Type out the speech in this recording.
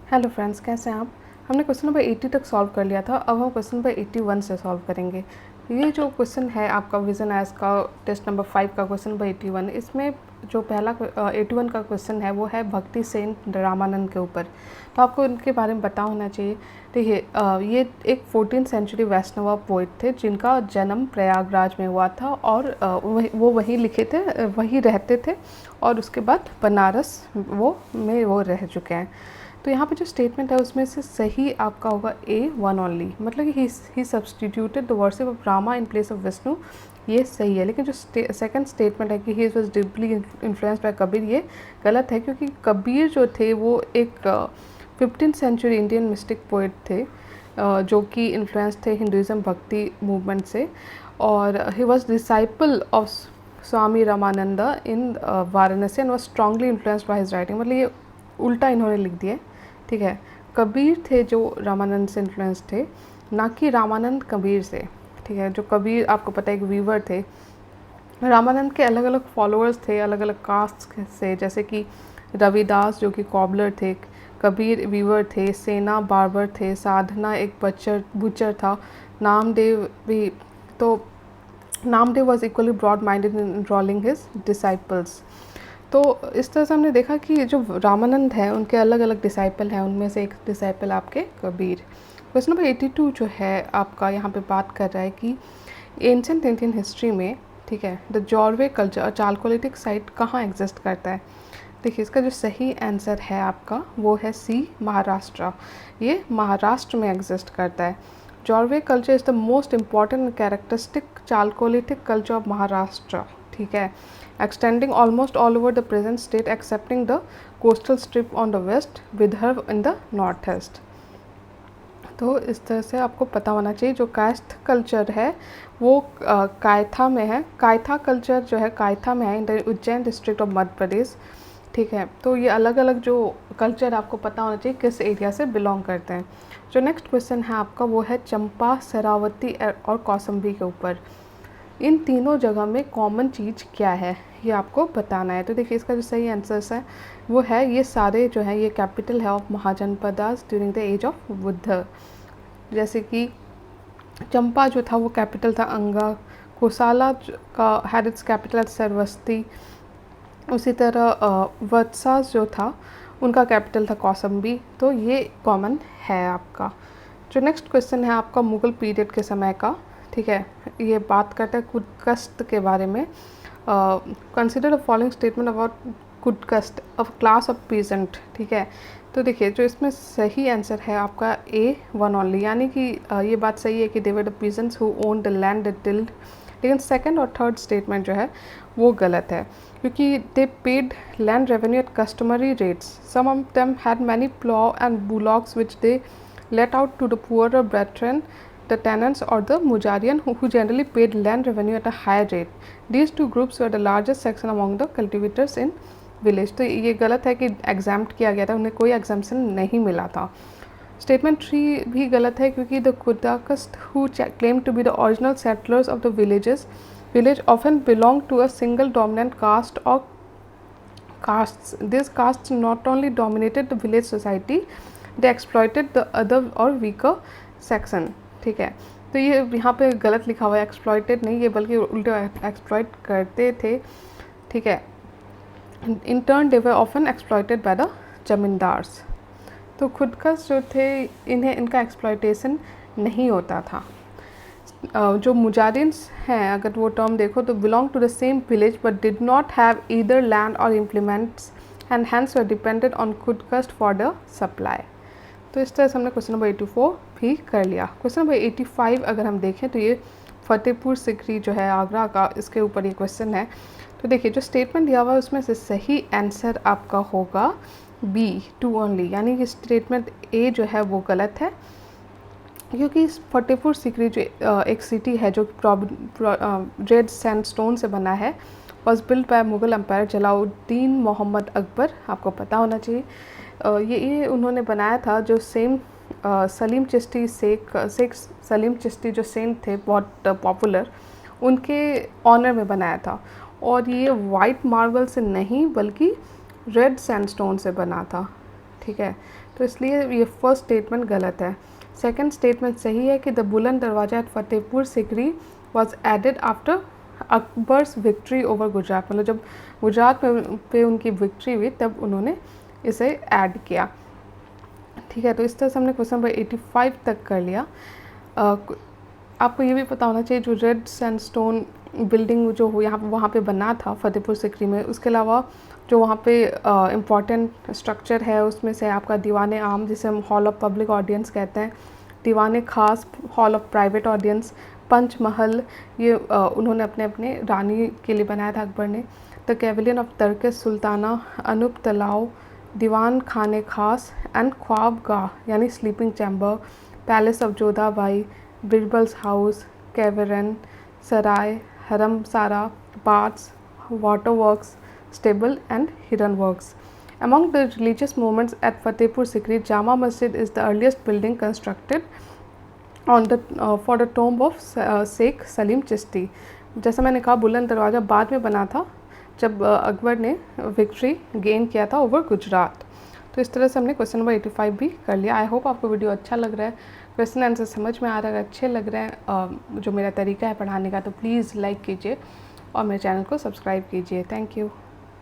Hello friends, कैसे हैं आप। हमने क्वेश्चन नंबर 80 तक सॉल्व कर लिया था। अब हम क्वेश्चन नंबर 81 से सॉल्व करेंगे। ये जो क्वेश्चन है आपका विजन एस का टेस्ट नंबर 5 का क्वेश्चन नंबर 81, इसमें जो पहला 81 का क्वेश्चन है वो है भक्ति सेन रामानंद के ऊपर। तो आपको इनके बारे में पता होना चाहिए। देखिए, ये एक 14th सेंचुरी वैष्णव पोइट थे जिनका जन्म प्रयागराज में हुआ था और वो वहीं लिखे थे, वहीं रहते थे और उसके बाद बनारस वो रह चुके हैं। तो यहाँ पे जो स्टेटमेंट है उसमें से सही आपका होगा ए वन ओनली, मतलब कि he substituted the worship of Rama in place of Vishnu. ये सही है। लेकिन जो सेकंड स्टेटमेंट है कि he was deeply influenced by Kabir, ये गलत है, क्योंकि कबीर जो थे वो एक 15th century Indian mistake poet थे, जो कि इन्फ्लुएंस थे हिंदुज़म भक्ति मूवमेंट से। और he was disciple of Swami Ramananda in Varanasi and was strongly influenced by his writing. मतलब ये उल्टा इन्होंने लिख दिया है। ठीक है, कबीर थे जो रामानंद से इन्फ्लुएंस थे, ना कि रामानंद कबीर से। ठीक है, जो कबीर आपको पता है एक वीवर थे। रामानंद के अलग अलग फॉलोअर्स थे अलग अलग कास्ट से, जैसे कि रविदास जो कि कॉबलर थे, कबीर वीवर थे, सेना बार्बर थे, साधना एक बुचर था, नामदेव भी। तो Namdev was equally broad minded in enrolling his disciples. तो इस तरह से हमने देखा कि जो रामानंद है उनके अलग अलग डिसाइपल हैं, उनमें से एक डिसाइपल आपके कबीर। क्वेश्चन नंबर 82 जो है आपका यहाँ पे बात कर रहा है कि एंशिएंट इंडियन हिस्ट्री में, ठीक है, द जॉर्वे कल्चर और चालकोलिथिक साइट कहाँ एग्जिस्ट करता है। देखिए, इसका जो सही आंसर है आपका वो है सी, महाराष्ट्र। ये महाराष्ट्र में एग्जिस्ट करता है। Jorwe culture is the most important characteristic Chalcolithic culture of Maharashtra. ठीक है, extending almost all over the present state excepting the coastal strip on the west, Vidarbha in the northeast। तो इस तरह से आपको पता होना चाहिए। जो कायस्थ कल्चर है वो कायथा में है। कायथा कल्चर जो है कायथा में है in the Ujjain district of Madhya Pradesh. ठीक है, तो ये अलग अलग जो कल्चर आपको पता होना चाहिए किस एरिया से बिलोंग करते हैं। जो नेक्स्ट क्वेश्चन है आपका वो है चंपा, शरावती और कौसंबी के ऊपर। इन तीनों जगह में कॉमन चीज़ क्या है, ये आपको बताना है। तो देखिए, इसका जो सही आंसर है वो है ये सारे जो है ये कैपिटल है of Mahajanapadas during the age of Buddha. जैसे कि चंपा जो था वो कैपिटल था अंगा, कोसाला का had it's capital eight Saraswati. उसी तरह वत्सा जो था उनका कैपिटल था कौसंबी। तो ये कॉमन है आपका। जो नेक्स्ट क्वेश्चन है आपका मुगल पीरियड के समय का। ठीक है, ये बात करता है कुडकस्ट के बारे में। Consider the following statement about khudkasht of class of peasant. ठीक है, तो देखिए जो इसमें सही आंसर है आपका ए वन ओनली, यानी कि ये बात सही है कि they were the peasants who own the land that tilled. लेकिन सेकंड और थर्ड स्टेटमेंट जो है वो गलत है, क्योंकि they paid land revenue at customary rates. Some of them had many plough and bullocks which they let out to the poorer brethren, the tenants or the mujarian who generally paid land revenue at a higher rate. These two groups were the largest section among the cultivators in village। तो ये गलत है कि exempt किया गया था, उन्हें कोई एग्जाम्पशन नहीं मिला था। स्टेटमेंट 3 भी गलत है, क्योंकि the khudkasht who claimed to be the original settlers of the village often belonged to a single dominant caste or castes. These castes not only dominated the village society, they exploited the other और weaker section। ठीक है, तो ये यहाँ पे गलत लिखा हुआ है, exploited नहीं, ये बल्कि उल्टे exploit करते थे। ठीक है, in turn they were often exploited by the zamindars. तो खुदकश जो थे इनका एक्सप्लॉयटेशन नहीं होता था। जो मुजारिन्स हैं अगर वो टर्म देखो तो belong to the same village but did not have either land और implements and hence were depended on khudkasht for the supply. तो इस तरह से हमने क्वेश्चन नंबर 84 भी कर लिया। क्वेश्चन नंबर 85 अगर हम देखें तो ये फतेहपुर सिकरी जो है आगरा का, इसके ऊपर ये क्वेश्चन है। तो देखिए जो स्टेटमेंट दिया हुआ है उसमें से सही आंसर आपका होगा बी, टू ओनली, यानी कि स्टेटमेंट ए जो है वो गलत है, क्योंकि फतेहपुर सिकरी जो एक सिटी है जो रेड सैंडस्टोन से बना है, was build by Mughal empire Jalaluddin Mohammad Akbar. आपको पता होना चाहिए ये उन्होंने बनाया था, जो सेम सलीम चिश्ती शेख सलीम चिश्ती जो सेंट थे बहुत पॉपुलर, उनके ऑनर में बनाया था। और ये वाइट मार्बल से नहीं बल्कि रेड सैंडस्टोन से बना था। ठीक है, तो इसलिए ये फर्स्ट स्टेटमेंट गलत है। सेकंड स्टेटमेंट सही है कि the Buland Darwaza at Fatehpur Sikri was added after Akbar's victory over Gujarat, मतलब जब गुजरात पे उनकी विक्ट्री हुई तब उन्होंने इसे ऐड किया। ठीक है, तो इस तरह से हमने क्वेश्चन नंबर 85 तक कर लिया। आपको ये भी पता होना चाहिए जो रेड सैंडस्टोन बिल्डिंग जो हो यहाँ वहाँ पे बना था फतेहपुर सिकरी में, उसके अलावा जो वहाँ पे इम्पॉर्टेंट स्ट्रक्चर है उसमें से आपका दीवान आम, जिसे हम हॉल ऑफ पब्लिक ऑडियंस कहते हैं, दीवान खास hall of private audience, Panchmahal ये उन्होंने अपने अपने रानी के लिए बनाया था अकबर ने, the pavilion of Turkish Sultana, Anup Talao, Diwan Khane Khas and Khwabgah यानी sleeping chamber, palace of Jodhabai, Birbal's house, caravan, sarai, Haramsara, baths, water works, stable and hidden works. Among the religious movements at Fatehpur Sikri, Jama Masjid is the earliest building constructed on the for the tomb of Sheikh Salim Chishti. जैसा मैंने कहा बुलंद दरवाज़ा बाद में बना था जब अकबर ने विक्ट्री गेन किया था ओवर गुजरात। तो इस तरह से हमने क्वेश्चन नंबर 85 भी कर लिया। आई होप आपको वीडियो अच्छा लग रहा है, क्वेश्चन आंसर समझ में आ रहा है, अच्छे लग रहे हैं जो मेरा तरीका है पढ़ाने का, तो प्लीज़ लाइक कीजिए और मेरे चैनल को सब्सक्राइब कीजिए। Thank you.